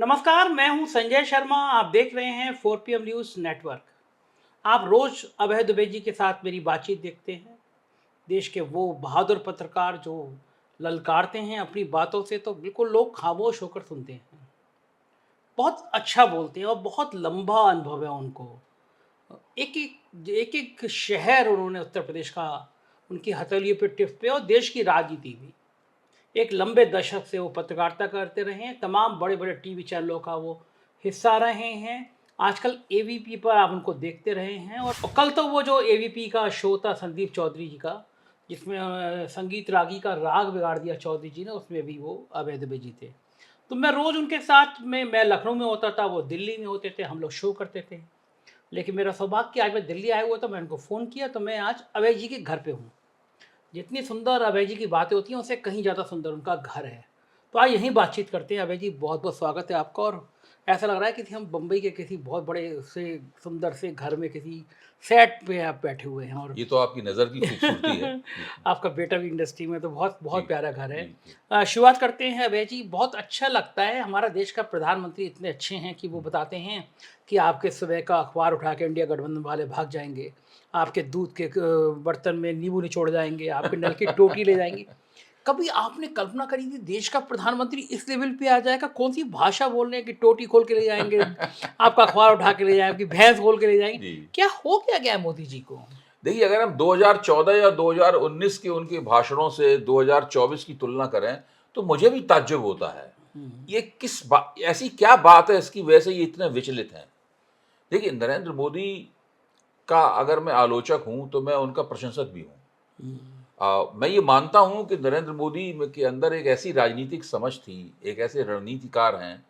नमस्कार, मैं हूं संजय शर्मा। आप देख रहे हैं 4PM न्यूज़ नेटवर्क। आप रोज अभय दुबे जी के साथ मेरी बातचीत देखते हैं। देश के वो बहादुर पत्रकार जो ललकारते हैं अपनी बातों से, तो बिल्कुल लोग खामोश होकर सुनते हैं। बहुत अच्छा बोलते हैं और बहुत लंबा अनुभव है उनको। एक एक शहर उन्होंने उत्तर प्रदेश का, उनकी हथेलियों पे टिप पे, और देश की राजनीति भी। एक लंबे दशक से वो पत्रकारिता करते रहे हैं। तमाम बड़े बड़े टीवी चैनलों का वो हिस्सा रहे हैं। आजकल एवीपी पर आप उनको देखते रहे हैं। और कल तो वो जो एवीपी का शो था संदीप चौधरी जी का, जिसमें संगीत रागी का राग बिगाड़ दिया चौधरी जी ने, उसमें भी वो अभय दुबे जी थे। तो मैं रोज़ उनके साथ में, मैं लखनऊ में होता था, वो दिल्ली में होते थे, हम लोग शो करते थे। लेकिन मेरा सौभाग्य कि आज मैं दिल्ली आया हुआ था, मैं उनको फ़ोन किया तो मैं आज अभय जी के घर पे हूँ। जितनी सुंदर अभय जी की बातें होती हैं, उससे कहीं ज़्यादा सुंदर उनका घर है। तो आज यहीं बातचीत करते हैं। अभय जी, बहुत बहुत स्वागत है आपका। और ऐसा लग रहा है कि हम बम्बई के किसी बहुत बड़े से सुंदर से घर में, किसी सेट पे आप बैठे हुए हैं। और ये तो आपकी नज़र की खूबसूरती है। जी, आपका बेटा भी इंडस्ट्री में, तो बहुत जी, बहुत प्यारा घर है। जी, जी। शुरुआत करते हैं अभय जी। बहुत अच्छा लगता है, हमारा देश का प्रधानमंत्री इतने अच्छे हैं कि वो बताते हैं कि आपके सुबह का अखबार उठा के इंडिया गठबंधन वाले भाग जाएंगे, आपके दूध के बर्तन में नींबू निचोड़ जाएंगे, आपके नल की टोटी ले जाएंगे। कभी आपने कल्पना करी थी देश का प्रधानमंत्री इस लेवल पे आ जाएगा? कौन सी भाषा बोल रहे हैं कि टोटी खोल के ले जाएंगे, आपका अखबार उठा के ले जाएंगे, आपकी भैंस खोल के ले जाएंगे? जी। क्या हो क्या गया है मोदी जी को? देखिए, अगर हम 2014 या 2019 के उनके भाषणों से 2024 की तुलना करें, तो मुझे भी ताज्जुब होता है। हम्म, ये किस बा ऐसी क्या बात है इसकी वजह से ये इतने विचलित हैं? देखिए, नरेंद्र मोदी का अगर मैं आलोचक हूँ, तो मैं उनका प्रशंसक भी हूँ। हम्म, मैं ये मानता हूँ कि नरेंद्र मोदी के अंदर एक ऐसी राजनीतिक समझ थी, एक ऐसे रणनीतिकार हैं,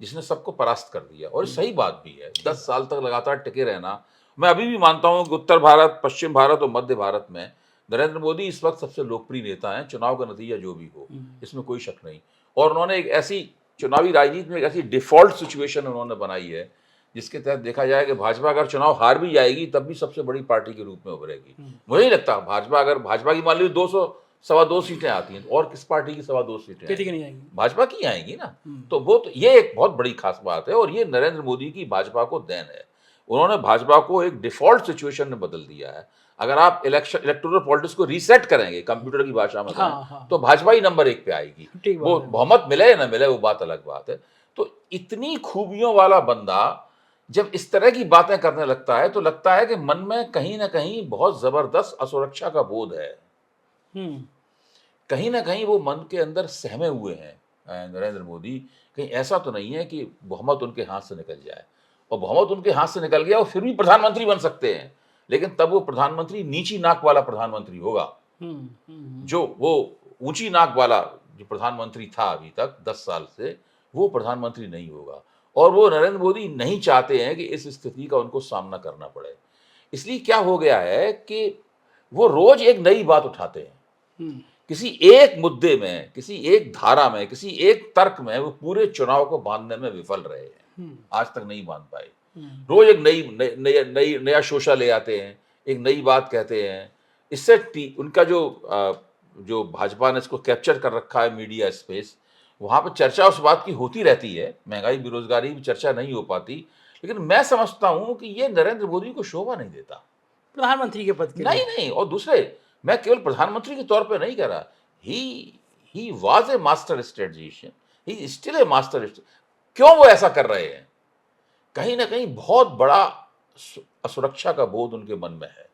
जिसने सबको परास्त कर दिया और हम्म, सही बात भी है। ठीक 10 बात। साल तक लगातार टिके रहना, मैं अभी भी मानता हूँ कि उत्तर भारत, पश्चिम भारत और मध्य भारत में नरेंद्र मोदी इस वक़्त सबसे लोकप्रिय नेता हैं, चुनाव का नतीजा जो भी हो, हम्म, इसमें कोई शक नहीं। और उन्होंने एक ऐसी चुनावी राजनीति में एक ऐसी डिफ़ॉल्ट सिचुएशन उन्होंने बनाई है, जिसके तहत देखा जाए कि भाजपा अगर चुनाव हार भी जाएगी, तब भी सबसे बड़ी पार्टी के रूप में उभरेगी। हम्म, मुझे नहीं लगता भाजपा की मान लीजिए 200 सवा 2 सीटें आती हैं, तो और किस पार्टी की सवा 2 सीटें किसी की आएँगी? नहीं आएंगी। भाजपा की आएँगी ना। हम्म, तो ये एक बहुत बड़ी ख़ास बात है और ये नरेंद्र मोदी की भाजपा को देन है। उन्होंने भाजपा को एक डिफ़ॉल्ट सिचुएशन में बदल दिया है। अगर आप इलेक्टोरल पॉलिटिक्स को रीसेट करेंगे, कंप्यूटर की भाषा में कहें, हाँ हाँ, तो भाजपा ही नंबर 1 पे आएगी। ठीक वो बात है। बहुमत मिले या ना मिले, वो बात अलग बात है। तो इतनी खूबियों वाला बंदा जब इस तरह की बातें करने लगता है, तो लगता है कि मन में कहीं न कहीं बहुत ज़बरदस्त असुरक्षा का बोध है। हम्म, कहीं न कहीं वो मन के अंदर सहमे हुए हैं नरेंद्र मोदी, कहीं ऐसा तो नहीं है कि बहुमत उनके हाथ से निकल जाए और बहुमत उनके हाथ से निकल गया, वो फिर भी प्रधानमंत्री बन सकते हैं, लेकिन तब वो प्रधानमंत्री नीची नाक वाला प्रधानमंत्री होगा। हम्म, हम्म, जो वो ऊँची नाक वाला जो प्रधानमंत्री था अभी तक 10 साल से, वो प्रधानमंत्री नहीं होगा और वो नरेंद्र मोदी नहीं चाहते हैं कि इस स्थिति का उनको सामना करना पड़े। इसलिए क्या हो गया है कि वो रोज़ एक नई बात उठाते हैं। हम्म, किसी एक मुद्दे में, किसी एक धारा में, किसी एक तर्क में वो पूरे चुनाव को बाँधने में विफल रहे हैं। हम्म, आज तक नहीं बाँध पाए। हम्म, रोज़ एक नई नई नया नई नया शोशा ले आते हैं, एक नई बात कहते हैं। इससे टी उनका जो भाजपा ने इसको कैप्चर कर रखा है मीडिया स्पेस, वहाँ पे चर्चा उस बात की होती रहती है, महँगाई, बेरोज़गारी की चर्चा नहीं हो पाती। लेकिन मैं समझता हूँ कि ये नरेंद्र मोदी को शोभा नहीं देता। प्रधानमंत्री के पद के लिए। नहीं, नहीं और दूसरे मैं केवल प्रधानमंत्री के तौर पे नहीं कह रहा। He he was a master strategician, he is still a master स्ट क्यों वो ऐसा कर रहे हैं? कहीं न कहीं बहुत बड़ा असुरक्षा का बोध उनके मन में है।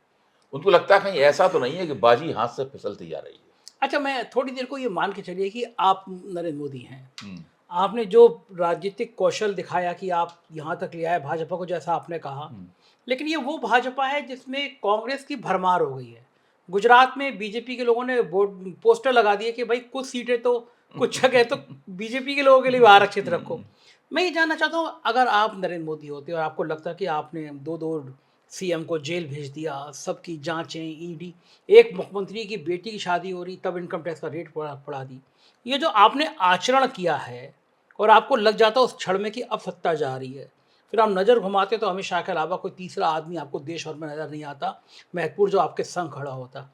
उनको लगता है कहीं ऐसा तो नहीं है कि बाजी हाथ से फिसलती जा रही है। अच्छा, मैं थोड़ी देर को ये मान के चलिए कि आप नरेंद्र मोदी हैं। हुँ, आपने जो राजनीतिक कौशल दिखाया कि आप यहाँ तक ले आए भाजपा को, जैसा आपने कहा, हुँ, लेकिन ये वो भाजपा है जिसमें कांग्रेस की भरमार हो गई है। गुजरात में बीजेपी के लोगों ने बोर्ड पोस्टर लगा दिए कि भाई कुछ सीटें तो, कुछ जगह तो बीजेपी के लोगों के लिए भी आरक्षित रखो। हुँ, मैं ये जानना चाहता हूँ, अगर आप नरेंद्र मोदी होते और आपको लगता कि आपने दो दो सीएम को जेल भेज दिया, सबकी जांचें, ईडी, एक मुख्यमंत्री की बेटी की शादी हो रही तब इनकम टैक्स का रेट बढ़ा दी, ये जो आपने आचरण किया है, और आपको लग जाता उस क्षण में कि अब सत्ता जा रही है, फिर आप नज़र घुमाते तो अमित शाह के अलावा कोई तीसरा आदमी आपको देश भर में नज़र नहीं आता, महत्वपूर्ण जो आपके संग खड़ा होता।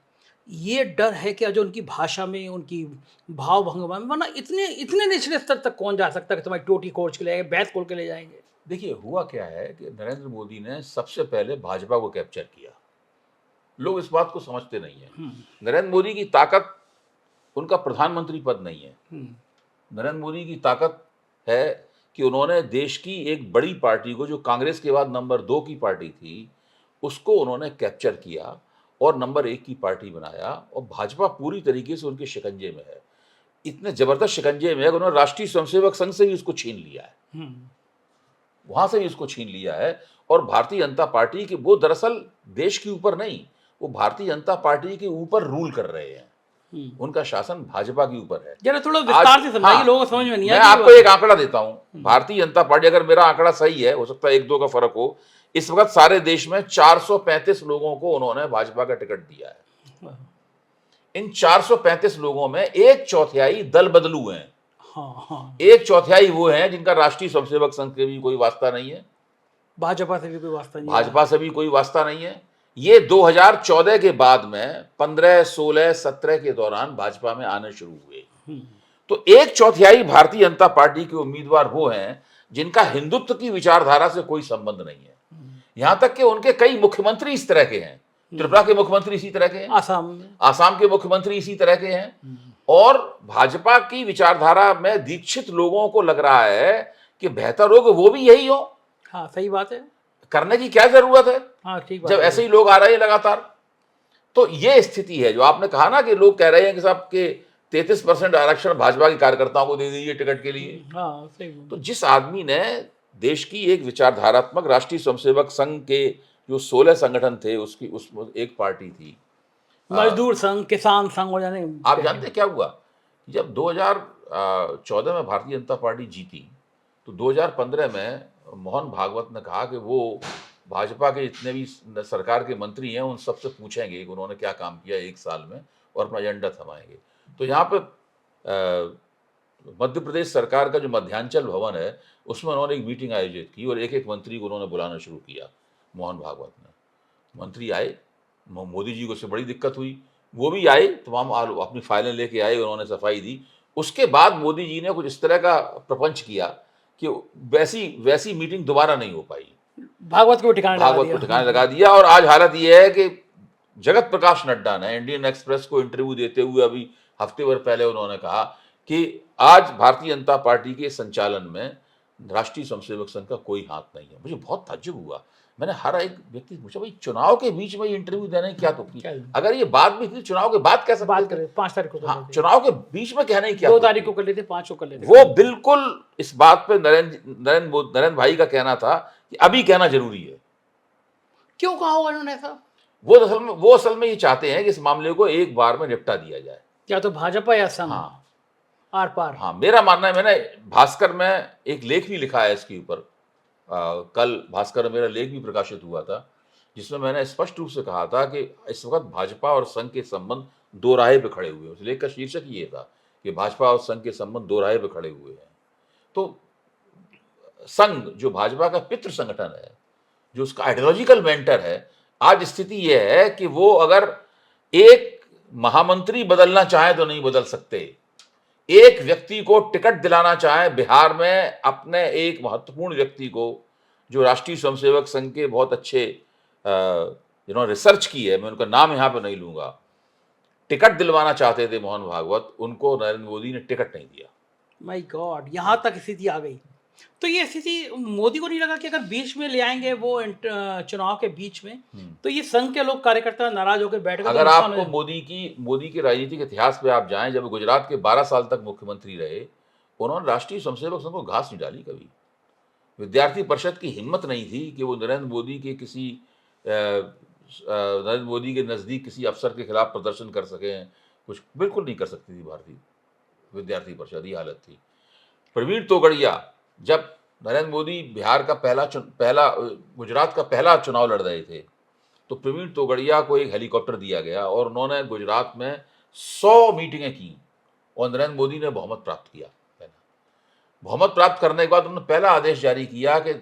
ये डर है कि जो उनकी भाषा में, उनकी भाव भंगिमा में, वरना इतने इतने निचले स्तर तक कौन जा सकता है कि तुम्हारी टोटी खोज के ले जाएंगे, बैत खोल के ले जाएंगे। देखिए, हुआ क्या है कि नरेंद्र मोदी ने सबसे पहले भाजपा को कैप्चर किया। लोग इस बात को समझते नहीं है। नरेंद्र मोदी की ताकत उनका प्रधानमंत्री पद नहीं है। नरेंद्र मोदी की ताकत है कि उन्होंने देश की एक बड़ी पार्टी को, जो कांग्रेस के बाद नंबर 2 की पार्टी थी, उसको उन्होंने कैप्चर किया और नंबर 1 की पार्टी बनाया, और भाजपा पूरी तरीके से उनके शिकंजे में है। इतने जबरदस्त शिकंजे में है कि उन्होंने राष्ट्रीय स्वयंसेवक संघ से भी उसको छीन लिया है, वहां से भी उसको छीन लिया है। और भारतीय जनता पार्टी के, वो दरअसल देश के ऊपर नहीं, वो भारतीय जनता पार्टी के ऊपर रूल कर रहे हैं। उनका शासन भाजपा के ऊपर है। जरा थोड़ा विस्तार से समझाइए, हाँ, लोगों को समझ में नहीं मैं आया। आपको एक आंकड़ा देता हूं। भारतीय जनता पार्टी, अगर मेरा आंकड़ा सही है, हो सकता है 1-2 का फर्क हो, इस वक्त सारे देश में 435 लोगों को उन्होंने भाजपा का टिकट दिया है। इन 435 लोगों में 1/4 दल बदलू हैं। हाँ, 1/4 वो हैं जिनका राष्ट्रीय स्वयंसेवक संघ से भी कोई वास्ता नहीं है, भाजपा से भी कोई वास्ता नहीं है। भाजपा से भी कोई वास्ता नहीं है। ये 2014 के बाद में 15, 16, 17 के दौरान भाजपा में आने शुरू हुए। तो 1/4 भारतीय जनता पार्टी के उम्मीदवार वो हैं जिनका हिंदुत्व की विचारधारा से कोई संबंध नहीं है। यहां तक कि उनके कई मुख्यमंत्री इस तरह के हैं। त्रिपुरा के मुख्यमंत्री इसी तरह के हैं, आसाम के मुख्यमंत्री इसी तरह के हैं। और भाजपा की विचारधारा में दीक्षित लोगों को लग रहा है कि बेहतर हो कि वो भी यही हो। हाँ, सही बात है। करने की क्या जरूरत है, हाँ, ठीक बात जब है। ऐसे ही लोग आ रहे हैं लगातार। तो ये स्थिति है जो आपने कहा ना, कि लोग कह रहे हैं कि साहब के 33% आरक्षण भाजपा के कार्यकर्ताओं को दे दीजिए टिकट के लिए। हाँ, सही बात। तो जिस आदमी ने देश की एक विचारधारात्मक राष्ट्रीय स्वयंसेवक संघ के जो 16 संगठन थे, उसकी उसमें एक पार्टी थी मजदूर संघ, किसान संघ, हो जाने। आप जानते क्या हुआ? जब 2014 में भारतीय जनता पार्टी जीती, तो 2015 में मोहन भागवत ने कहा कि वो भाजपा के जितने भी सरकार के मंत्री हैं, उन सबसे पूछेंगे कि उन्होंने क्या काम किया 1 साल में, और अपना एजेंडा थमाएंगे। तो यहाँ पे मध्य प्रदेश सरकार का जो मध्यांचल भवन है, उसमें उन्होंने एक मीटिंग आयोजित की और एक-एक मंत्री को उन्होंने बुलाना शुरू किया, मोहन भागवत ने। मंत्री आए, मोदी जी को उससे बड़ी दिक्कत हुई, वो भी आए, तमाम अपनी फाइलें लेके आए, उन्होंने सफाई दी। उसके बाद मोदी जी ने कुछ इस तरह का प्रपंच किया कि वैसी मीटिंग दोबारा नहीं हो पाई। भागवत को ठिकाने लगा दिया। और आज हालत ये है कि जगत प्रकाश नड्डा ने इंडियन एक्सप्रेस को इंटरव्यू देते हुए अभी हफ्ते भर पहले उन्होंने कहा कि आज भारतीय जनता पार्टी के संचालन में राष्ट्रीय स्वयंसेवक संघ का कोई हाथ नहीं है। मुझे बहुत ताज्जुब हुआ। मैंने हर एक व्यक्ति से पूछा, भाई चुनाव के बीच में इंटरव्यू देने की क्या तो की? अगर ये बात भी थी, चुनाव के बाद कैसे बात करें? 5 तारीख को, हाँ, चुनाव के बीच में कहने की क्या? 2 तारीख को कर लेते, 5 को कर लेते। वो बिल्कुल इस बात पे नरेंद्र भाई का कहना था कि अभी कहना जरूरी है। क्यों कहा होगा उन्होंने ऐसा? वो असल में ये चाहते हैं कि इस मामले को एक बार में निपटा दिया जाए, या तो भाजपा या संघ। हाँ, आर पार। हाँ, मेरा मानना है। मैंने भास्कर में एक लेख भी लिखा है इसके ऊपर। कल भास्कर में मेरा लेख भी प्रकाशित हुआ था, जिसमें मैंने स्पष्ट रूप से कहा था कि इस वक्त भाजपा और संघ के संबंध दो राहे पे खड़े हुए हैं। उस लेख का शीर्षक ये था कि भाजपा और संघ के संबंध दो राहे पे खड़े हुए हैं। तो संघ जो भाजपा का पितृ संगठन है, जो उसका आइडियोलॉजिकल मेंटर है, आज स्थिति यह है कि वो अगर एक महामंत्री बदलना चाहे तो नहीं बदल सकते। एक व्यक्ति को टिकट दिलाना चाहे बिहार में, अपने एक महत्वपूर्ण व्यक्ति को, जो राष्ट्रीय स्वयंसेवक संघ के बहुत अच्छे जिन्होंने रिसर्च की है, मैं उनका नाम यहाँ पे नहीं लूंगा, टिकट दिलवाना चाहते थे मोहन भागवत, उनको नरेंद्र मोदी ने टिकट नहीं दिया। माय गॉड, यहाँ तक स्थिति आ गई। तो ये स्थिति मोदी को नहीं लगा कि अगर बीच में ले आएंगे वो चुनाव के बीच में, तो ये संघ के लोग कार्यकर्ता नाराज होकर बैठ गए? अगर आपको मोदी के राजनीतिक इतिहास पे आप जाएं, जब गुजरात के 12 साल तक मुख्यमंत्री रहे, उन्होंने राष्ट्रीय स्वयंसेवक संघ को घास नहीं डाली कभी। विद्यार्थी परिषद की हिम्मत नहीं थी कि वो नरेंद्र मोदी के नजदीक किसी अफसर के खिलाफ प्रदर्शन कर सकें, कुछ बिल्कुल नहीं कर सकती थी भारतीय विद्यार्थी परिषद। ये हालत थी। प्रवीण तोगड़िया, जब नरेंद्र मोदी बिहार का गुजरात का पहला चुनाव लड़ रहे थे, तो प्रवीण तोगड़िया को एक हेलीकॉप्टर दिया गया और उन्होंने गुजरात में 100 मीटिंगें की और नरेंद्र मोदी ने बहुमत प्राप्त किया। बहुमत प्राप्त करने के बाद उन्होंने पहला आदेश जारी किया कि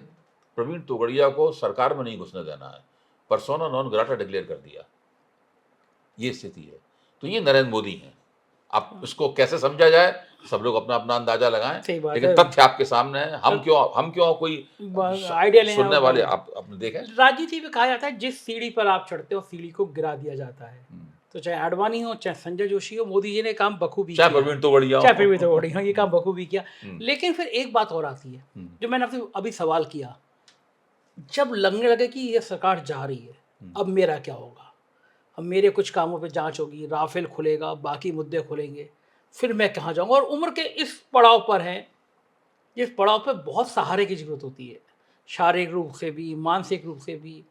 प्रवीण तोगड़िया को सरकार में नहीं घुसने देना है, पर्सोना नॉन ग्राटा डिक्लेयर कर दिया। ये स्थिति है। तो ये नरेंद्र मोदी हैं। अब इसको कैसे समझा जाए, सब लोग अपना अपना अंदाजा लगाएं, सही बात लेकिन है। तथ्य आपके सामने है। हम क्यों कोई आइडिया लेना सुनने होगा। वाले आप अपने देखें। राजनीति में कहा जाता है जिस सीढ़ी पर आप चढ़ते हो सीढ़ी को गिरा दिया जाता है। तो चाहे आडवाणी हो, चाहे संजय जोशी हो, मोदी जी ने काम बखूबी चाहे किया, प्रवीण तोगड़िया चाहे हो। प्रवीण तोगड़ी हो, ये काम बखूबी किया। लेकिन फिर एक बात और आती है जो मैंने आपसे अभी सवाल किया, जब लगने लगे कि ये सरकार जा रही है, अब मेरा क्या होगा, अब मेरे कुछ कामों पे जांच होगी, राफेल खुलेगा, बाकी मुद्दे खुलेंगे, फिर मैं कहाँ जाऊँगा। और उम्र के इस पड़ाव पर हैं, जिस पड़ाव पे बहुत सहारे की जरूरत होती है, शारीरिक रूप से भी, मानसिक रूप से भी।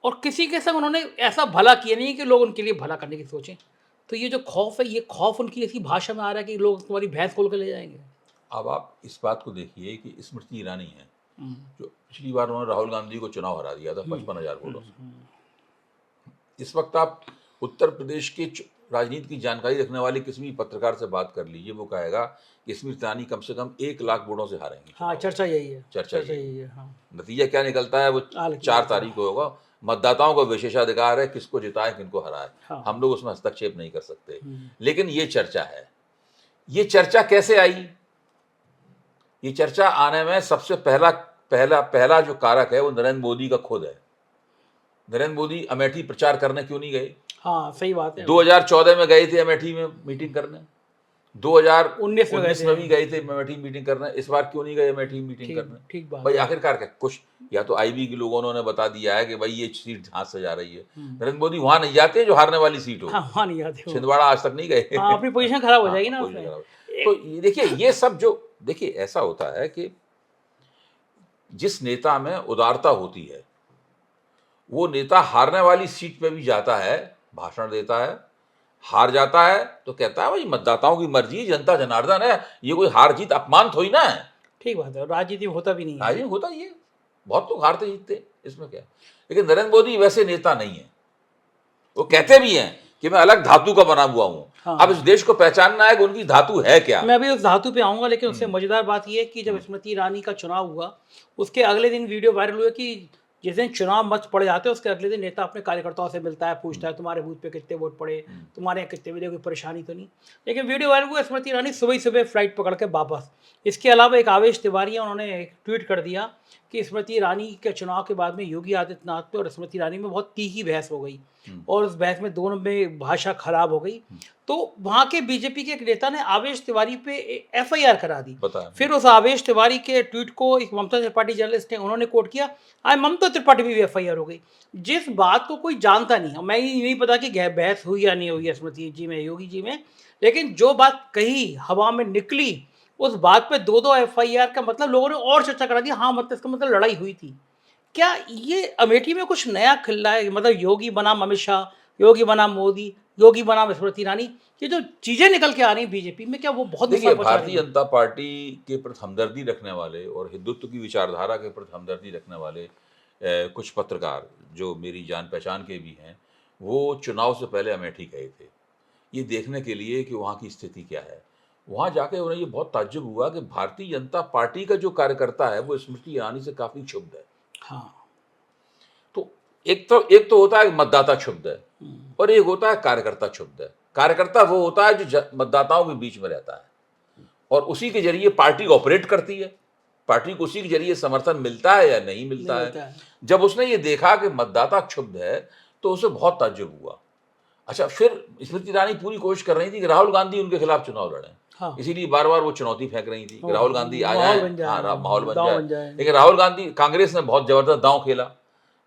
और किसी के संग उन्होंने ऐसा भला किया नहीं कि लोग उनके लिए भला करने की सोचें। तो ये जो खौफ है, ये खौफ उनकी ऐसी भाषा में आ रहा है कि लोग तुम्हारी भैंस खोल कर ले जाएंगे। अब आप इस बात को देखिए कि स्मृति ईरानी है, जो पिछली बार उन्होंने राहुल गांधी को चुनाव हरा दिया था 55,000 वोटों से। इस वक्त आप उत्तर प्रदेश के राजनीति की जानकारी रखने वाले किसी भी पत्रकार से बात कर लीजिए, वो कहेगा कि स्मृति ईरानी कम से कम 1 लाख वोटों से हारेंगी। हाँ, चर्चा यही है, चर्चा यही है। हाँ, नतीजा क्या निकलता है वो 4 तारीख को होगा। मतदाताओं का विशेषाधिकार है किसको जिताए किनको हराए। हाँ। हम लोग उसमें हस्तक्षेप नहीं कर सकते, लेकिन ये चर्चा है। ये चर्चा कैसे आई? ये चर्चा आने में सबसे पहला जो कारक है वो नरेंद्र मोदी का खुद है। नरेंद्र मोदी अमेठी प्रचार करने क्यों नहीं गए? हाँ, सही बात है। 2014 में गए थे अमेठी में मीटिंग करने, 2019 19 में भी गए थे अमेठी मीटिंग करने, इस बार क्यों नहीं गए अमेठी मीटिंग करने? ठीक बात। भाई आखिरकार क्या कुछ, या तो आईबी के लोगों ने बता दिया है कि भाई ये सीट हाथ से जा रही है। नरेंद्र मोदी वहां नहीं जाते जो हारने वाली सीट हो। हाँ, वहाँ नहीं जाते हो। छिंदवाड़ा आज तक नहीं गए। हाँ, अपनी पोजीशन खराब हो जाएगी ना पोजीशन उसमें। खराब। तो ये देखिए, ये सब जो देखिए ऐसा होता है कि जिस नेता में उदारता होती है वो नेता हारने वाली सीट पे भी जाता है, भाषण देता है, हार जाता है तो कहता है भाई मतदाताओं की मर्जी, जनता जनार्दन है, ये कोई हार जीत अपमान थोड़ी ना है। ठीक बात है, राजनीति में होता भी नहीं है। राजनीति होता ही है, बहुत लोग हारते जीतते, इसमें क्या। लेकिन नरेंद्र मोदी वैसे नेता नहीं है। वो कहते भी हैं कि मैं अलग धातु का बना हुआ हूँ। हाँ। अब इस देश को पहचानना है कि उनकी धातु है क्या। मैं अभी उस धातु पे आऊंगा, लेकिन उससे मजेदार बात यह है कि जब स्मृति ईरानी का चुनाव हुआ, उसके अगले दिन वीडियो वायरल हुआ कि जिस दिन चुनाव मत पड़ जाते हैं उसके अगले दिन नेता अपने कार्यकर्ताओं से मिलता है, पूछता है तुम्हारे बूथ पे कितने वोट पड़े, तुम्हारे यहाँ कितने मिले, कोई परेशानी तो नहीं। लेकिन वीडियो वायरल हुआ, स्मृति ईरानी सुबह सुबह फ्लाइट पकड़ के वापस। इसके अलावा एक आवेश तिवारी है, उन्होंने एक ट्वीट कर दिया कि स्मृति ईरानी के चुनाव के बाद में योगी आदित्यनाथ पे और स्मृति ईरानी में बहुत तीखी बहस हो गई, और उस बहस में दोनों में भाषा खराब हो गई। तो वहाँ के बीजेपी के एक नेता ने आवेश तिवारी पे एफआईआर करा दी। फिर उस आवेश तिवारी के ट्वीट को एक ममता त्रिपाठी जर्नलिस्ट ने उन्होंने कोट किया, आज ममता त्रिपाठी भी एफआईआर हो गई। जिस बात को कोई जानता नहीं, मैं ये नहीं पता कि बहस हुई या नहीं हुई है स्मृति जी में, योगी जी में, लेकिन जो बात कही हवा में निकली, उस बात पे 2-2 एफआईआर का मतलब लोगों ने और चर्चा करा दी। हाँ, मतलब इसका मतलब लड़ाई हुई थी। क्या ये अमेठी में कुछ नया खिल रहा है? मतलब योगी बनाम अमित शाह, योगी बनाम मोदी, योगी बनाम स्मृति ईरानी, ये जो चीजें निकल के आ रही हैं बीजेपी में, क्या वो बहुत देखिए, भारतीय जनता पार्टी के प्रति हमदर्दी रखने वाले और हिंदुत्व की विचारधारा के प्रति हमदर्दी रखने वाले कुछ पत्रकार जो मेरी जान पहचान के भी हैं, वो चुनाव से पहले अमेठी गए थे ये देखने के लिए कि वहाँ की स्थिति क्या है। वहाँ जाके उन्हें ये बहुत ताज्जुब हुआ कि भारतीय जनता पार्टी का जो कार्यकर्ता है वो स्मृति ईरानी से काफी क्षुब्ध है। हाँ। तो एक तो होता है मतदाता क्षुब्ध है, और एक होता है कार्यकर्ता क्षुब्ध है। कार्यकर्ता वो होता है जो मतदाताओं के बीच में रहता है और उसी के जरिए पार्टी ऑपरेट करती है, पार्टी को उसी के जरिए समर्थन मिलता है या नहीं मिलता है। जब उसने ये देखा कि मतदाता क्षुब्ध है तो उसे बहुत ताज्जुब हुआ। अच्छा, फिर स्मृति ईरानी पूरी कोशिश कर रही थी कि राहुल गांधी उनके खिलाफ चुनाव लड़ें। हाँ। इसीलिए बार बार वो चुनौती फेंक रही थी कि राहुल गांधी आ जाए, माहौल बन जाए। लेकिन राहुल गांधी, कांग्रेस ने बहुत जबरदस्त दांव खेला।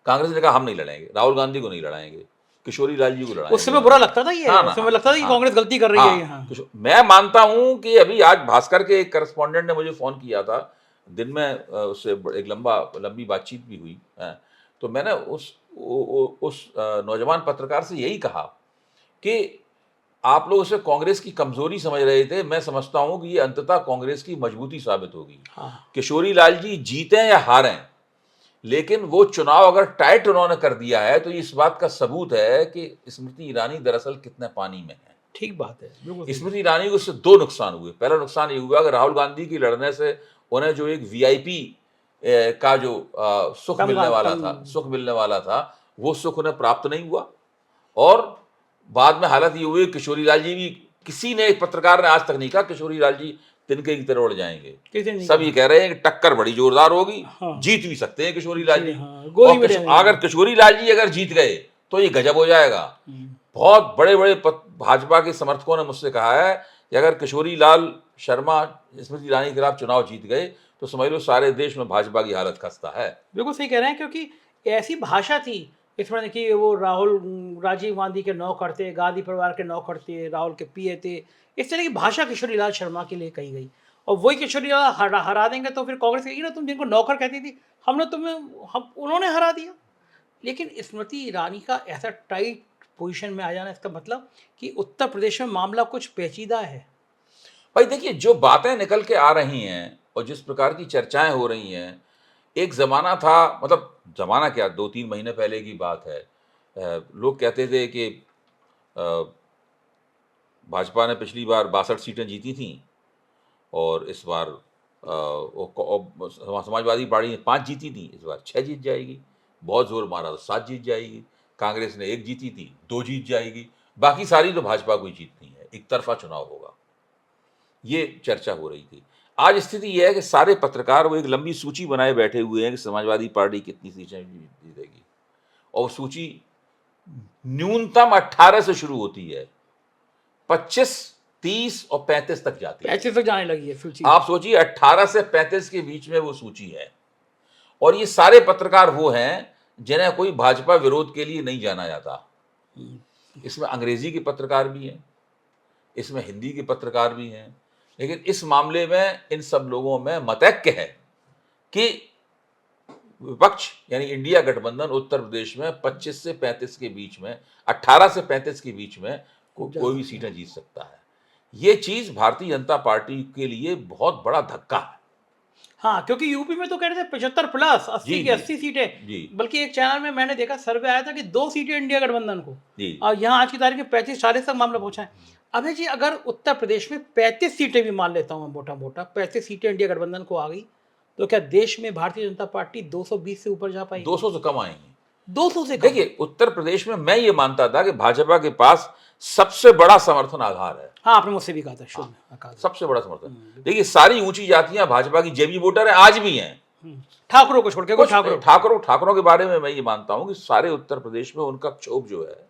कांग्रेस ने कहा हम नहीं लड़ेंगे, राहुल गांधी को नहीं लड़ाएंगे, किशोरी लाल जी को लड़ाएंगे। उस समय बुरा लगता था ये, उस समय लगता था कि कांग्रेस गलती कर रही है। मैं मानता हूं कि अभी आज भास्कर के एक करस्पॉन्डेंट ने मुझे फोन किया था, दिन में उससे एक लंबी बातचीत भी हुई है। तो मैंने उस नौजवान पत्रकार से यही कहा कि आप लोग उसे कांग्रेस की कमजोरी समझ रहे थे, मैं समझता हूं कि ये अंततः कांग्रेस की मजबूती साबित होगी। किशोरी लाल जी जीतें या हारें, लेकिन वो चुनाव अगर टाइट उन्होंने कर दिया है तो इस बात का सबूत है कि स्मृति ईरानी दरअसल कितने पानी में है। ठीक बात है। स्मृति ईरानी को उससे 2 नुकसान हुए। पहला नुकसान ये हुआ कि राहुल गांधी की लड़ने से उन्हें जो एक वीआईपी का जो सुख मिलने वाला था वो सुख उन्हें प्राप्त नहीं हुआ, और बाद में हालत ये हुई, किशोरी लाल जी भी, किसी ने, एक पत्रकार ने आज तक नहीं कहा किशोरी लाल जी तिनके की तरह उड़ जाएंगे। किसी ने नहीं सब ये कह रहे हैं कि टक्कर बड़ी जोरदार होगी, हाँ। जीत भी सकते हैं किशोरी लाल जी। हाँ, गोली और में जाएंगे। अगर किशोरी लाल जी अगर जीत गए तो ये गजब हो जाएगा। बहुत बड़े बड़े भाजपा के समर्थकों ने मुझसे कहा है कि अगर किशोरी लाल शर्मा स्मृति ईरानी के खिलाफ चुनाव जीत गए तो समझ लो सारे देश में भाजपा की हालत खस्ता है। बिल्कुल सही कह रहे हैं, क्योंकि ऐसी भाषा थी इसमें कि वो राजीव गांधी के नौकर थे, गांधी परिवार के नौकर थे, राहुल के पीए थे, इस तरह की भाषा किशोरी लाल शर्मा के लिए कही गई। और वही किशोरी लाल हरा देंगे तो फिर कांग्रेस कहेगी ना तुम जिनको नौकर कहती थी हमने तुम्हें, हम उन्होंने हरा दिया। लेकिन स्मृति ईरानी का ऐसा टाइट पोजीशन में आ जाना, इसका मतलब कि उत्तर प्रदेश में मामला कुछ पेचीदा है। भाई देखिए, जो बातें निकल के आ रही हैं और जिस प्रकार की चर्चाएं हो रही हैं, एक ज़माना था, मतलब ज़माना क्या, 2-3 महीने पहले की बात है। लोग कहते थे कि भाजपा ने पिछली बार 62 सीटें जीती थीं और इस बार समाजवादी पार्टी ने 5 जीती थी, इस बार 6 जीत जाएगी। बहुत जोर मारा तो 7 जीत जाएगी। कांग्रेस ने 1 जीती थी, 2 जीत जाएगी, बाकी सारी तो भाजपा को ही जीतनी है, एक तरफा चुनाव होगा। ये चर्चा हो रही थी। आज स्थिति यह है कि सारे पत्रकार वो एक लंबी सूची बनाए बैठे हुए हैं कि समाजवादी पार्टी कितनी सीटें जीतेगी, और वो सूची न्यूनतम 18 से शुरू होती है, 25, 30 और 35 तक जाती है। 35 तक जाने लगी है सूची। आप सोचिए 18 से 35 के बीच में वो सूची है, और ये सारे पत्रकार वो हैं जिन्हें कोई भाजपा विरोध के लिए नहीं जाना जाता। इसमें अंग्रेजी के पत्रकार भी हैं, इसमें हिंदी के पत्रकार भी हैं, लेकिन इस मामले में इन सब लोगों में मतैक्य है कि विपक्ष यानी इंडिया गठबंधन उत्तर प्रदेश में 25 से 35 के बीच में, 18 से 35 के बीच में कोई भी सीटें जीत सकता है। ये चीज भारतीय जनता पार्टी के लिए बहुत बड़ा धक्का है। हाँ, क्योंकि यूपी में तो कह रहे थे 75 प्लस 80 की 80 सीटें जी। बल्कि एक चैनल में मैंने देखा, सर्वे आया था कि 2 सीटें इंडिया गठबंधन को जी। और यहाँ आज की तारीख में 35-40 तक मामला पहुंचा है। अभय जी, अगर उत्तर प्रदेश में 35 सीटें भी मान लेता हूँ मोटा मोटा 35 सीटें इंडिया गठबंधन को आ गई, तो क्या देश में भारतीय जनता पार्टी 220 से ऊपर जा पाएगी? 200 से कम आएंगे। 200 से कम? देखिए, उत्तर प्रदेश में मैं ये मानता था कि भाजपा के पास सबसे बड़ा समर्थन आधार है। हाँ, आपने मुझसे भी कहा था शुरू में, कहा था। सबसे बड़ा समर्थन। देखिए, सारी ऊंची जातियां भाजपा की जेबी वोटर है, आज भी हैं। ठाकुरों को छोड़ के, ठाकुरों के बारे में मैं ये मानता हूं कि सारे उत्तर प्रदेश में उनका क्षोभ जो है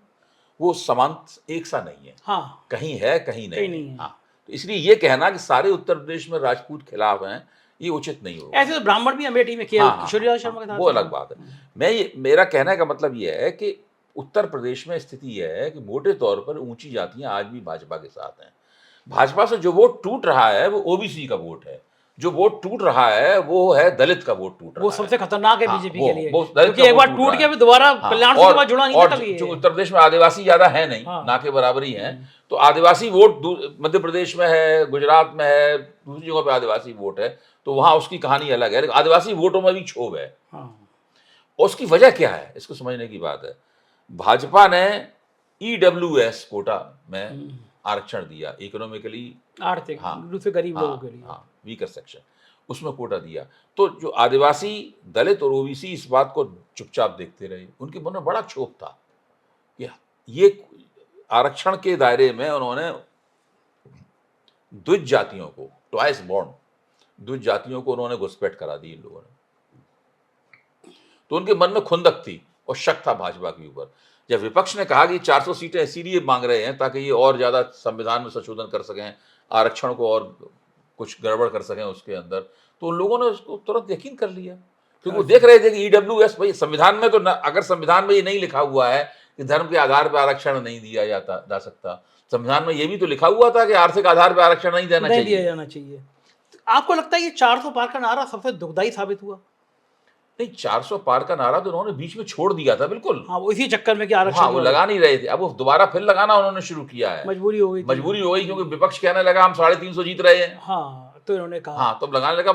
वो समान, एक सा नहीं है। हाँ, कहीं है, कहीं नहीं है। हाँ, तो इसलिए ये कहना कि सारे उत्तर प्रदेश में राजपूत खिलाफ हैं, ये उचित नहीं होगा। ऐसे तो ब्राह्मण भी अमेठी में किया, किशोरी लाल शर्मा के साथ, वो अलग बात है। मेरा कहने का मतलब ये है कि उत्तर प्रदेश में स्थिति यह है कि मोटे तौर पर ऊंची जातियां आज भी भाजपा के साथ हैं। भाजपा से जो वोट टूट रहा है वो ओबीसी का वोट है, जो वोट टूट रहा है वो है दलित का वोट टूट रहा है। वो सबसे खतरनाक है बीजेपी के लिए, क्योंकि एक बार टूट गया दोबारा कल्याण से बाद जुड़ा नहीं था कभी। जो उत्तर प्रदेश में आदिवासी ज्यादा है नहीं, ना के बराबर ही है, तो आदिवासी वोट मध्य प्रदेश में है, गुजरात में है, दूसरी जगह पे आदिवासी वोट है, तो वहां उसकी कहानी अलग है। आदिवासी वोटों में भी क्षोभ है, और उसकी वजह क्या है इसको समझने की बात है। भाजपा ने EWS कोटा में आरक्षण दिया, इकोनॉमिकली आर्थिक रूप से गरीब लोगों के लिए, वीकर सेक्शन, उसमें कोटा दिया। तो जो आदिवासी, दलित और ओबीसी इस बात को चुपचाप देखते रहे, उनके मन में बड़ा क्षोभ था कि ये आरक्षण के दायरे में उन्होंने द्विज जातियों को, ट्वाइस बॉर्न द्विज जातियों को उन्होंने घुसपैठ करा दी इन लोगों ने। तो उनके मन में खुंदक थी और शक था भाजपा के ऊपर। जब विपक्ष ने कहा कि 400 सीटें इसीलिए मांग रहे हैं ताकि ये और ज्यादा संविधान में संशोधन कर सकें, आरक्षण को और कुछ गड़बड़ कर सकें उसके अंदर, तो उन लोगों ने उसको तुरंत यकीन कर लिया, क्योंकि वो देख रहे थे कि EWS, भाई संविधान में तो अगर संविधान में ये नहीं लिखा हुआ है कि धर्म के आधार पर आरक्षण नहीं दिया जा सकता, संविधान में ये भी तो लिखा हुआ था कि आर्थिक आधार पर आरक्षण नहीं दिया जाना चाहिए। आपको लगता है ये 400 पार का नारा सबसे दुखदाई साबित हुआ? नहीं, 400 पार का नारा तो उन्होंने बीच में छोड़ दिया था, बिल्कुल। हाँ, वो इसी चक्कर में कि आरक्षण वो लगा नहीं रहे थे, अब वो दोबारा फिर लगाना उन्होंने शुरू किया है। मजबूरी हो गई क्योंकि विपक्ष कहने लगा हम 350 जीत रहे हैं। हाँ, तो इन्होंने कहा, हाँ, तो लगाने लगा,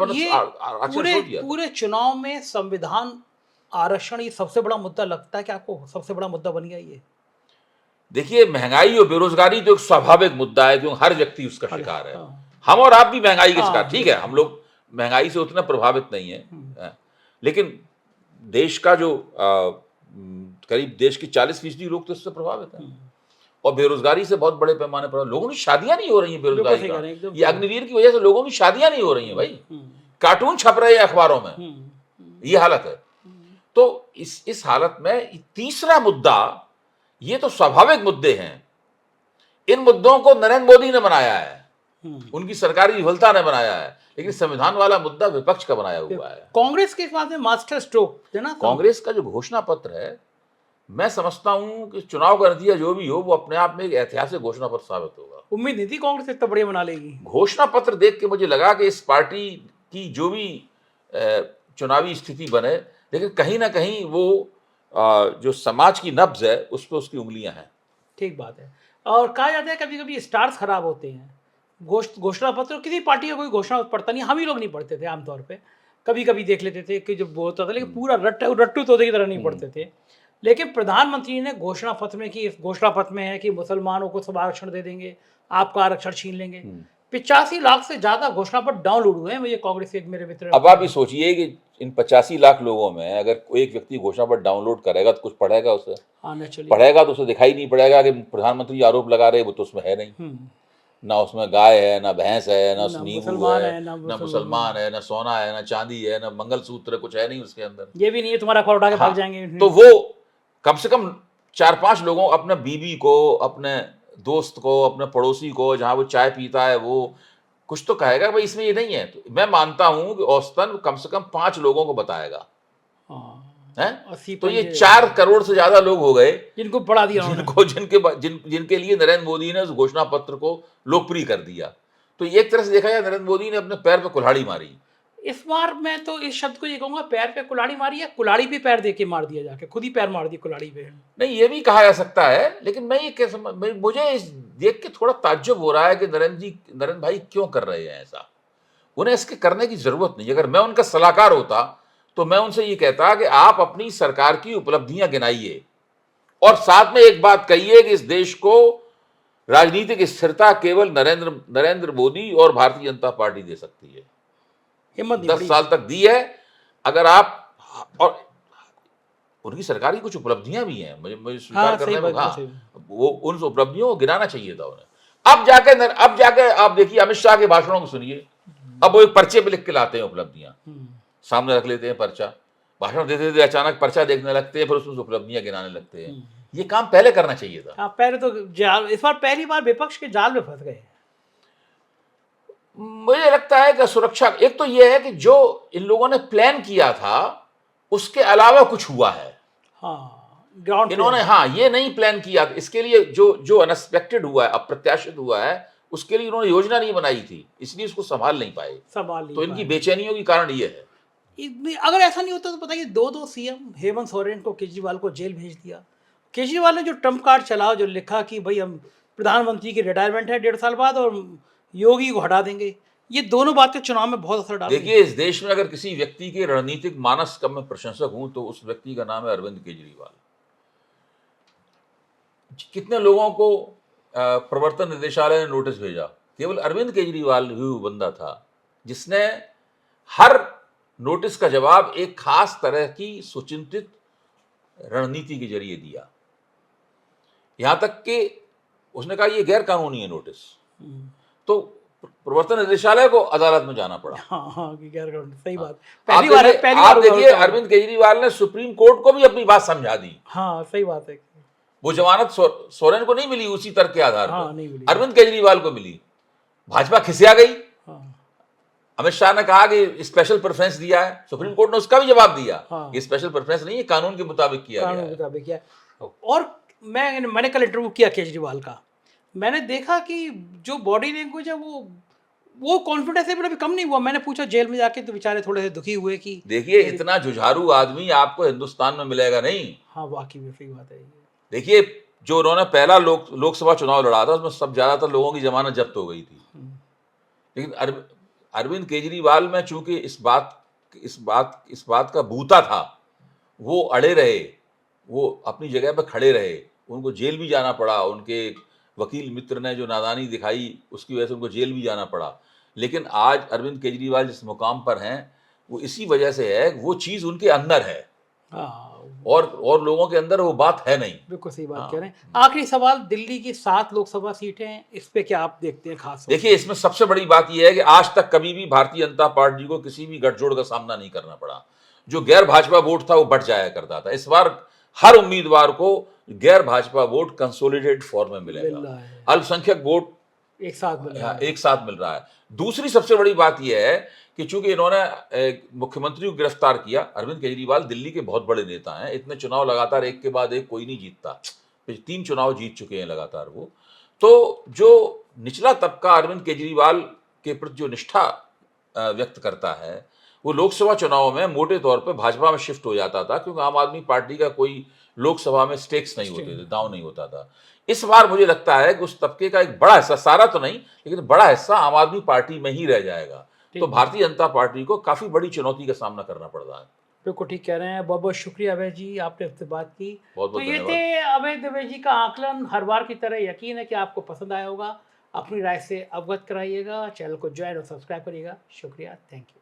पूरे चुनाव में संविधान आरक्षण ये सबसे बड़ा मुद्दा लगता है कि आपको सबसे बड़ा मुद्दा बन गया ये? देखिए, महंगाई और बेरोजगारी तो एक स्वाभाविक मुद्दा है, क्योंकि हर व्यक्ति उसका शिकार है। हम और आप भी महंगाई के शिकार, ठीक है, हम लोग महंगाई से उतना प्रभावित नहीं है, लेकिन देश का जो करीब देश के 40% लोग तो इससे प्रभावित हैं। और बेरोजगारी से बहुत बड़े पैमाने पर लोगों की शादियां नहीं हो रही हैं बिल्कुल बेरोजगारी सही का। कह रहे हैं, एकदम ये सही। अग्निवीर की वजह से लोगों की शादियां नहीं हो रही हैं भाई। हम्म, कार्टून छप रहे हैं अखबारों में, ये हालत है। हम्म। तो इस हालत में तीसरा मुद्दा, ये तो स्वाभाविक मुद्दे हैं, इन मुद्दों को नरेंद्र मोदी ने बनाया है, उनकी सरकारी विफलता ने बनाया है, लेकिन संविधान वाला मुद्दा विपक्ष का बनाया हुआ है। कांग्रेस के इस बात में मास्टर स्ट्रोक है ना। कांग्रेस का जो घोषणा पत्र है, मैं समझता हूं कि चुनाव का नतीजा जो भी हो वो अपने आप में एक ऐतिहासिक घोषणा पत्र साबित होगा। उम्मीद नहीं थी कांग्रेस इतना बढ़िया बना लेगी। घोषणा पत्र देख के मुझे लगा कि इस पार्टी की जो भी चुनावी स्थिति बने, लेकिन कहीं ना कहीं वो जो समाज की नब्ज है उस पर उसकी उंगलियां हैं। ठीक बात है। और कहा जाता है कभी कभी स्टार्स खराब होते हैं। घोषणा पत्र किसी पार्टी का कोई घोषणा पढ़ता नहीं, हम ही लोग नहीं पढ़ते थे आमतौर पे। कभी कभी देख लेते थे कि जो बोलता था, लेकिन पूरा रट्टू तोते की तरह नहीं पढ़ते थे। लेकिन प्रधानमंत्री ने घोषणा पत्र में की, इस घोषणा पत्र में है कि मुसलमानों को सब आरक्षण दे देंगे, आपका आरक्षण छीन लेंगे। 85 लाख से ज्यादा घोषणा पत्र डाउनलोड हुए हैं। मुझे कांग्रेस के एक मेरे मित्र, अब आप ही सोचिए कि इन 85 लाख लोगों में अगर कोई एक व्यक्ति घोषणा पत्र डाउनलोड करेगा तो कुछ पढ़ेगा उसे? हाँ नेचुरली पढ़ेगा तो उसे दिखाई नहीं पड़ेगा कि प्रधानमंत्री आरोप लगा रहे, वो तो उसमें है नहीं। ना उसमें गाय है, ना भैंस है, ना नींबू मुसलमान है, है, ना ना मुसलमान है, ना सोना है, ना चांदी है, ना मंगलसूत्र, कुछ है नहीं उसके अंदर। ये भी नहीं है तुम्हारा अखबार उठा के हाँ, भाग जाएंगे। तो वो कम से कम 4-5 लोगों, अपने बीवी को, अपने दोस्त को, अपने पड़ोसी को, जहां वो चाय पीता है, वो कुछ तो कहेगा भाई इसमें ये नहीं है। तो मैं मानता हूं कि औसतन कम से कम 5 लोगों को बताएगा। हाँ, हैं? 80 तो ये पंजे 4 करोड़ से ज्यादा लोग हो गए जिनको पढ़ा दिया उन्होंने। जिनके लिए नरेंद्र मोदी ने उस घोषणा पत्र को लोकप्रिय कर दिया। तो एक तरह से देखा जाए नरेंद्र मोदी ने अपने पैर पे कुल्हाड़ी मारी। इस बार मैं तो इस शब्द को ये कहूंगा, पैर पे कुल्हाड़ी मारी है, कुल्हाड़ी भी पैर दे के मार दिया जाके, खुद ही पैर मार दिया कुल्हाड़ी पे। नहीं, ये भी कहा जा सकता है, लेकिन मैं ये मुझे इस देख के थोड़ा ताज्जुब हो रहा है कि नरेंद्र भाई क्यों कर रहे हैं ऐसा। उन्हें इसके करने की जरूरत नहीं। अगर मैं उनका सलाहकार होता तो मैं उनसे ये कहता कि आप अपनी सरकार की उपलब्धियां गिनाइए और साथ में एक बात कहिए कि इस देश को राजनीतिक स्थिरता केवल नरेंद्र मोदी और भारतीय जनता पार्टी दे सकती है। हिम्मत नहीं 10 पड़ी। साल तक दी है। अगर आप, और उनकी सरकार की कुछ उपलब्धियां भी हैं, मुझे स्वीकार हाँ, सही करने बात, को, हाँ, सही। वो उन उपलब्धियों को गिनाना चाहिए था उन्हें। अब जाके आप देखिए अमित शाह के भाषणों को सुनिए। अब वो एक पर्चे पे लिख के लाते हैं उपलब्धियां, सामने रख लेते हैं पर्चा, भाषण देते देते अचानक पर्चा देखने लगते हैं, फिर उसमें उपलब्धियां गिनाने लगते हैं। ये काम पहले करना चाहिए था। हाँ, पहले तो इस बार पहली बार विपक्ष के जाल में फंस गए। मुझे लगता है कि सुरक्षा, एक तो यह है कि जो इन लोगों ने प्लान किया था उसके अलावा कुछ हुआ है। हाँ, ग्राउंड इन्होंने, हाँ, ये नहीं प्लान किया। इसके लिए जो अनएक्सपेक्टेड हुआ है, अप्रत्याशित हुआ है, उसके लिए इन्होंने योजना नहीं बनाई थी, इसलिए उसको संभाल नहीं पाए। तो इनकी बेचैनियों की कारण ये है। अगर ऐसा नहीं होता तो बताइए, 2 सीएम, हेमंत सोरेन को, केजरीवाल को जेल भेज दिया। केजरीवाल ने जो ट्रम्प कार्ड चलाओ, जो लिखा कि भाई हम प्रधानमंत्री की रिटायरमेंट है 1.5 साल बाद और योगी को हटा देंगे, ये दोनों बातें चुनाव में बहुत असर डाल। देखिए, इस देश में अगर किसी व्यक्ति के रणनीतिक मानस का मैं प्रशंसक हूं तो उस व्यक्ति का नाम है अरविंद केजरीवाल। कितने लोगों को प्रवर्तन निदेशालय ने नोटिस भेजा, केवल अरविंद केजरीवाल ही वो बंदा था जिसने हर नोटिस का जवाब एक खास तरह की सुचिंतित रणनीति के जरिए दिया। यहां तक कि उसने कहा ये गैर कानूनी है नोटिस, तो प्रवर्तन निदेशालय को अदालत में जाना पड़ा। हाँ, गैर कानूनी, सही बात। आप देखिए अरविंद केजरीवाल ने सुप्रीम कोर्ट को भी अपनी बात समझा दी। हाँ, सही बात है। वो जमानत सोरेन को नहीं मिली उसी तर्क के आधार हाँ, पर, नहीं मिली, अरविंद केजरीवाल को मिली। भाजपा खिसिया गई। हाँ। अमित शाह ने कहा कि स्पेशल प्रेफरेंस दिया है, सुप्रीम कोर्ट ने उसका भी जवाब दिया। हाँ। ये स्पेशल प्रेफरेंस नहीं है, कानून के मुताबिक किया गया है। और मैंने कल इंटरव्यू किया केजरीवाल का, मैंने देखा कि जो बॉडी लैंग्वेज है वो कॉन्फिडेंस लेवल अभी कम नहीं हुआ। मैंने पूछा जेल में जाके तो बेचारे थोड़े से दुखी हुए कि देखिए, इतना जुझारू आदमी आपको हिंदुस्तान में मिलेगा नहीं। हाँ, वाकई में सही बात है। देखिए, जो उन्होंने पहला लोकसभा चुनाव लड़ा था उसमें सब ज्यादातर लोगों की जमानत जब्त हो गई थी, लेकिन अरविंद केजरीवाल में चूंकि इस बात का बूता था, वो अड़े रहे, वो अपनी जगह पर खड़े रहे। उनको जेल भी जाना पड़ा, उनके वकील मित्र ने जो नादानी दिखाई उसकी वजह से उनको जेल भी जाना पड़ा। लेकिन आज अरविंद केजरीवाल जिस मुकाम पर हैं वो इसी वजह से है, वो चीज़ उनके अंदर है। और लोगों के अंदर वो बात है नहीं। बिल्कुल सही बात हाँ। कह रहे हैं। आखिरी सवाल, दिल्ली की 7 लोकसभा सीटें हैं, इस पे क्या आप देखते हैं खास तौर देखिए, इसमें सबसे बड़ी बात यह है कि आज तक कभी भी भारतीय जनता पार्टी को किसी भी गठजोड़ का सामना नहीं करना पड़ा। जो गैर भाजपा वोट था वो बढ़ जाया करता था। इस बार हर उम्मीदवार को गैर भाजपा वोट कंसोलिडेटेड फॉर्म में मिल मिलेगा। रहा है, अल्पसंख्यक वोट एक साथ मिल रहा है? एक साथ मिल रहा है। दूसरी सबसे बड़ी बात यह है कि चूंकि इन्होंने मुख्यमंत्री को गिरफ्तार किया, अरविंद केजरीवाल दिल्ली के बहुत बड़े नेता हैं, इतने चुनाव लगातार एक के बाद एक कोई नहीं जीतता, 3 चुनाव जीत चुके हैं लगातार वो। तो जो निचला तबका अरविंद केजरीवाल के प्रति जो निष्ठा व्यक्त करता है, वो लोकसभा चुनाव में मोटे तौर पे भाजपा में शिफ्ट हो जाता था, क्योंकि आम आदमी पार्टी का कोई लोकसभा में स्टेक्स नहीं होते थे, दांव नहीं होता था। इस बार मुझे लगता है कि उस तबके का एक बड़ा हिस्सा, सारा तो नहीं लेकिन बड़ा हिस्सा आम आदमी पार्टी में ही रह जाएगा। तो भारतीय जनता पार्टी को काफी बड़ी चुनौती का सामना करना पड़ रहा है। बिल्कुल ठीक कह रहे हैं। बहुत बहुत शुक्रिया अभय जी, आपने हमसे बात की। बहुत तो बहुत ये धन्यवाद। थे अभय दुबे जी का आकलन। हर बार की तरह यकीन है कि आपको पसंद आया होगा। अपनी राय से अवगत कराइएगा, चैनल को ज्वाइन और सब्सक्राइब करिएगा। शुक्रिया, थैंक यू।